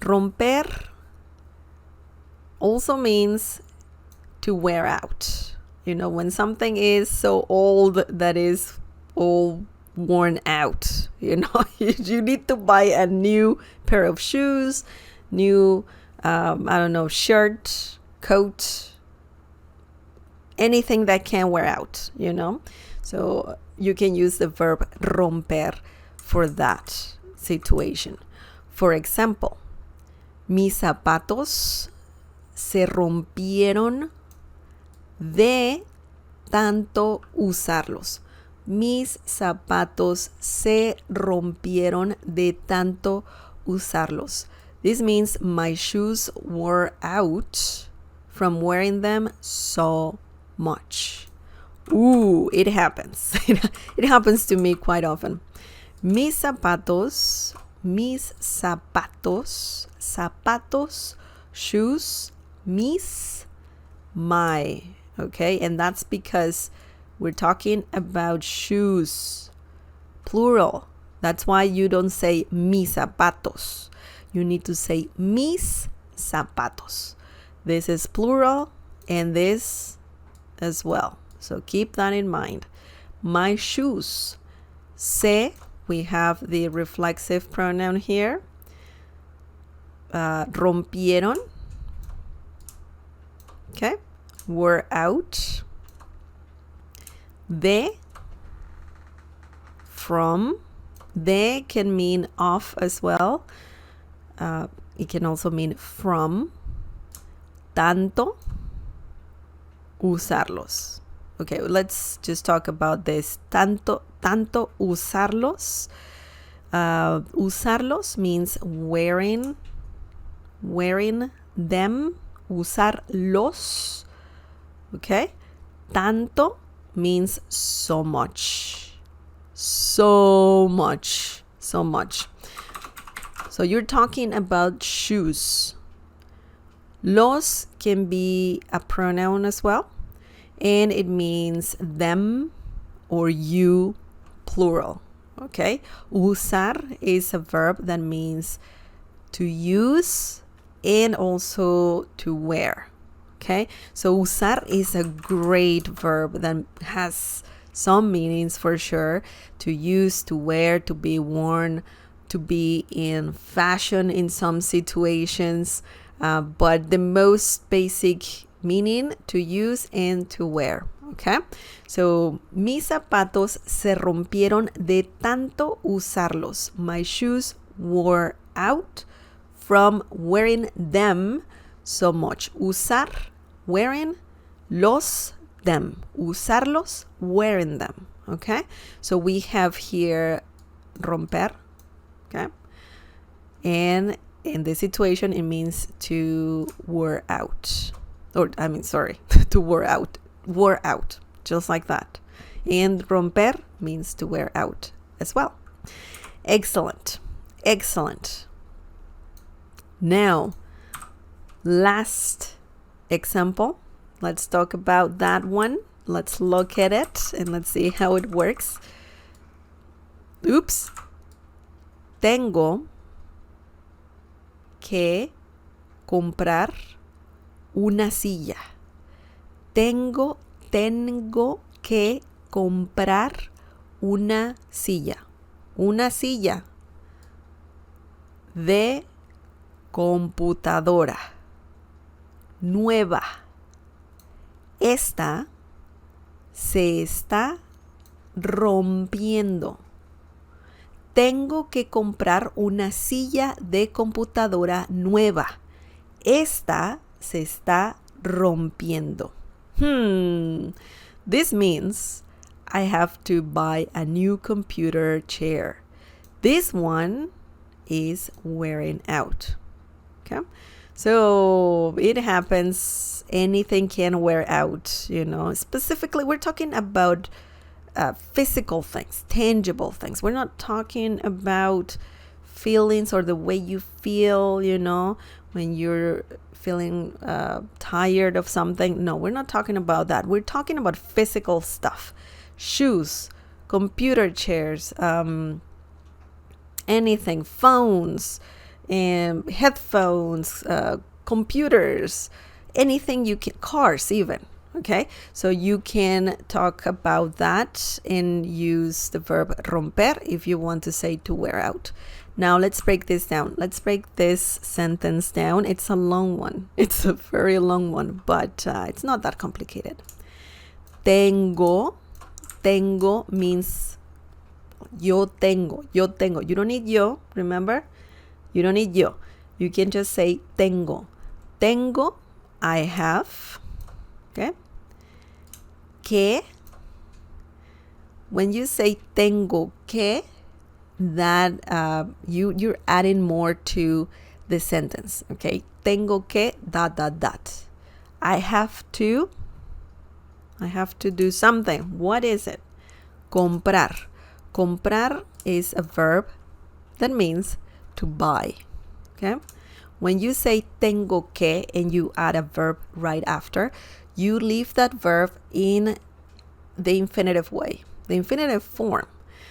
Romper also means to wear out. When something is so old that is all worn out, you need to buy a new pair of shoes, new, shirt, coat, anything that can wear out, So you can use the verb romper for that situation. For example, mis zapatos se rompieron de tanto usarlos. Mis zapatos se rompieron de tanto usarlos. This means my shoes wore out from wearing them so much. Ooh, it happens. It happens to me quite often. Mis zapatos, zapatos, shoes, mis, my. Okay, and that's because we're talking about shoes, plural. That's why you don't say mis zapatos. You need to say mis zapatos. This is plural and this as well. So keep that in mind. My shoes. Se, we have the reflexive pronoun here. Rompieron. Okay. Were out. De, from. De can mean off as well. It can also mean from. Tanto. Usarlos. Okay, let's just talk about this. Tanto usarlos. Usarlos means wearing them. Usarlos. Okay. Tanto means so much. So much. So much. So you're talking about shoes. Los can be a pronoun as well. And it means them or you, plural. Okay. Usar is a verb that means to use and also to wear. Okay. So usar is a great verb that has some meanings for sure. To use, to wear, to be worn, to be in fashion in some situations. But the most basic meaning, to use and to wear. Okay, so mis zapatos se rompieron de tanto usarlos. My shoes wore out from wearing them so much. Usar, wearing, los, them. Usarlos, wearing them. Okay, so we have here romper. Okay, and in this situation it means to wear out. To wear out, just like that. And romper means to wear out as well. Excellent. Now, last example. Let's talk about that one. Let's look at it and let's see how it works. Oops. Tengo que comprar una silla. Tengo que comprar una silla. Una silla de computadora nueva. Esta se está rompiendo. Tengo que comprar una silla de computadora nueva. Esta se está rompiendo. This means I have to buy a new computer chair. This one is wearing out. Okay? So it happens. Anything can wear out, Specifically, we're talking about physical things, tangible things. We're not talking about feelings or the way you feel, when you're feeling tired of something. No, we're not talking about that. We're talking about physical stuff. Shoes, computer chairs, anything, phones, headphones, computers, anything you can, cars even. Okay, so you can talk about that and use the verb romper if you want to say to wear out. Now let's break this down. Let's break this sentence down. It's a long one. It's a very long one, but it's not that complicated. Tengo means yo tengo. You don't need yo, remember? You don't need yo. You can just say tengo. Tengo, I have. Okay? Que, when you say tengo que, that you're adding more to the sentence. Okay? Tengo que ... I have to do something. What is it? Comprar. Comprar is a verb that means to buy. Okay? When you say tengo que and you add a verb right after, you leave that verb in the infinitive way, the infinitive form.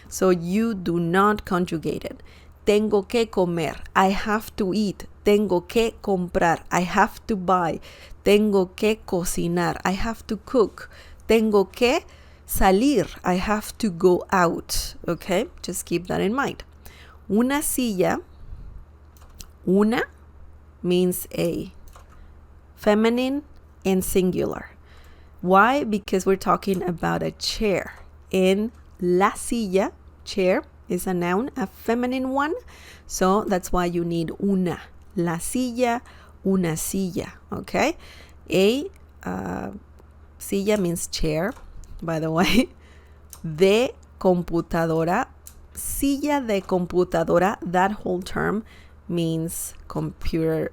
So you do not conjugate it. Tengo que comer. I have to eat. Tengo que comprar. I have to buy. Tengo que cocinar. I have to cook. Tengo que salir. I have to go out. Okay? Just keep that in mind. Una silla. Una means a. Feminine and singular. Why? Because we're talking about a chair. And la silla, chair, is a noun, a feminine one. So that's why you need una. La silla, una silla. Okay? A silla means chair, by the way. De computadora, silla de computadora, that whole term means computer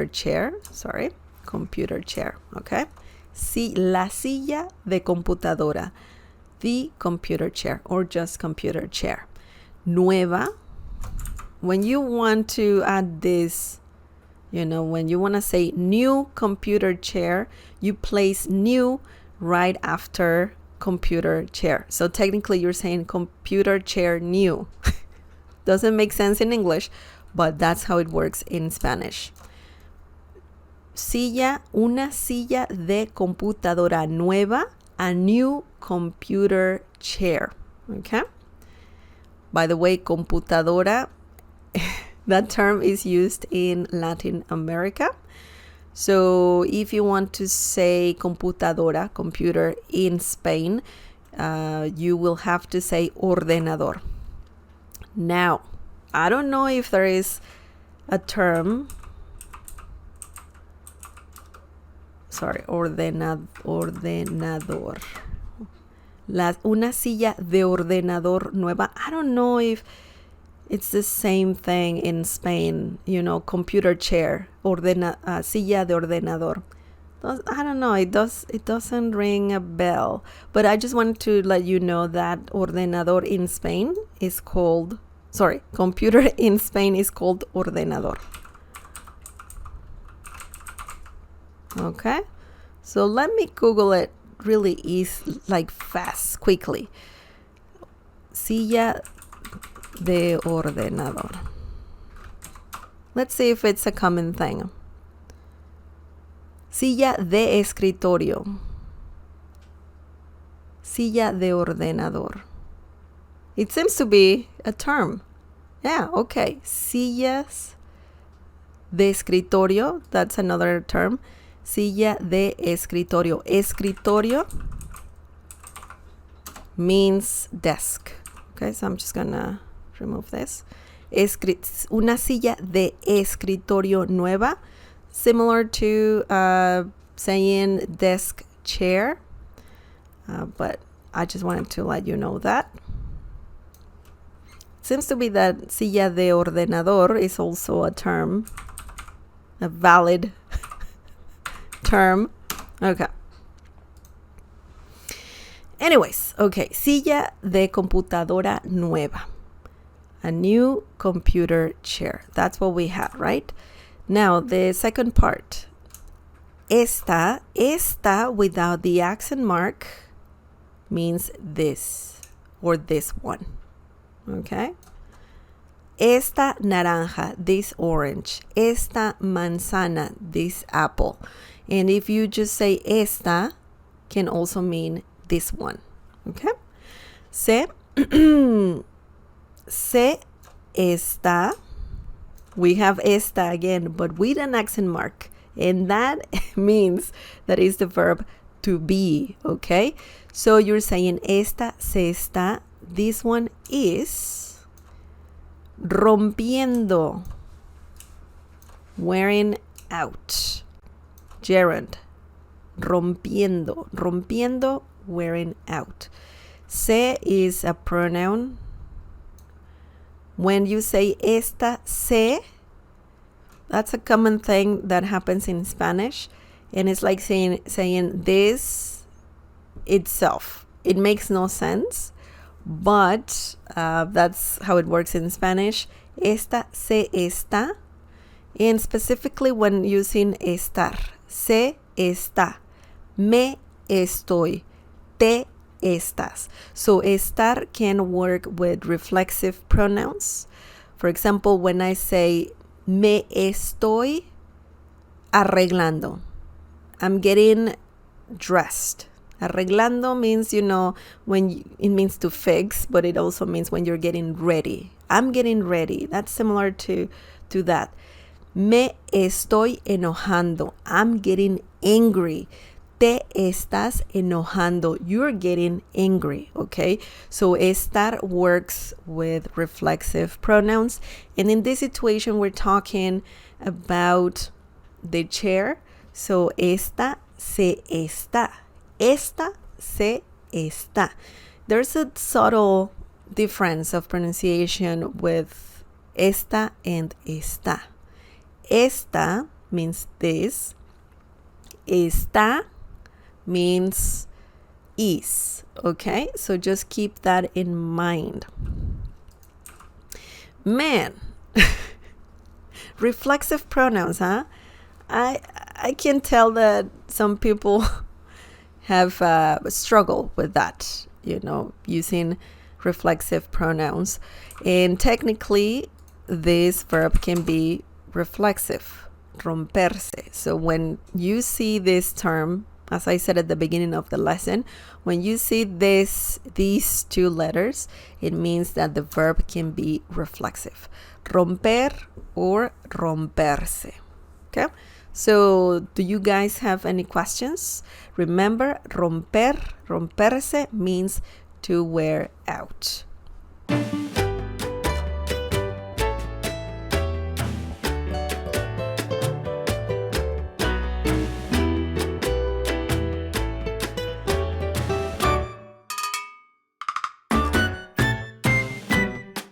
chair. Sorry. Computer chair, okay? La silla de computadora, the computer chair, or just computer chair. Nueva, when you want to add this, when you want to say new computer chair, you place new right after computer chair. So technically you're saying computer chair new. Doesn't make sense in English, but that's how it works in Spanish. Silla, una silla de computadora nueva, a new computer chair. Okay? By the way, computadora, that term is used in Latin America. So if you want to say computadora, computer, in Spain, you will have to say ordenador. Now, I don't know if there is a term. Sorry, ordenador. Una silla de ordenador nueva. I don't know if it's the same thing in Spain, computer chair, silla de ordenador. I don't know, it doesn't ring a bell. But I just wanted to let you know that ordenador in Spain is called, computer in Spain is called ordenador. Okay, so let me Google it really easy, like fast, quickly. Silla de ordenador. Let's see if it's a common thing. Silla de escritorio. Silla de ordenador. It seems to be a term. Yeah, okay. Sillas de escritorio, that's another term. Silla de escritorio. Escritorio means desk. Okay, so I'm just gonna remove this. Una silla de escritorio nueva, similar to saying desk chair, but I just wanted to let you know that. Seems to be that silla de ordenador is also a term, a valid term. Okay. Anyways, okay, silla de computadora nueva. A new computer chair. That's what we had, right? Now, the second part. Esta without the accent mark means this or this one. Okay? esta naranja, this orange, esta manzana, this apple. And if you just say esta, can also mean this one. Okay? Se, se está. We have esta again, but with an accent mark. And that means that is the verb to be, okay? So you're saying esta se está. This one is rompiendo, wearing out. Gerund, rompiendo, rompiendo, wearing out. Se is a pronoun. When you say esta se, that's a common thing that happens in Spanish. And it's like saying this itself. It makes no sense, but that's how it works in Spanish. Esta se está. And specifically when using estar. Se está. Me estoy. Te estás. So estar can work with reflexive pronouns. For example, when I say me estoy arreglando, I'm getting dressed. Arreglando means, it means to fix, but it also means when you're getting ready. I'm getting ready. That's similar to that. Me estoy enojando. I'm getting angry. Te estás enojando. You're getting angry, okay? So estar works with reflexive pronouns. And in this situation, we're talking about the chair. So esta se está. Esta se está. There's a subtle difference of pronunciation with esta and está. Esta means this. Está means is. Okay? So just keep that in mind. Man. Reflexive pronouns, huh? I can tell that some people have struggled with that, using reflexive pronouns. And technically, this verb can be reflexive, romperse. So when you see this term, as I said at the beginning of the lesson, when you see these two letters, it means that the verb can be reflexive. Romper or romperse. Okay? So do you guys have any questions? Remember, romperse means to wear out.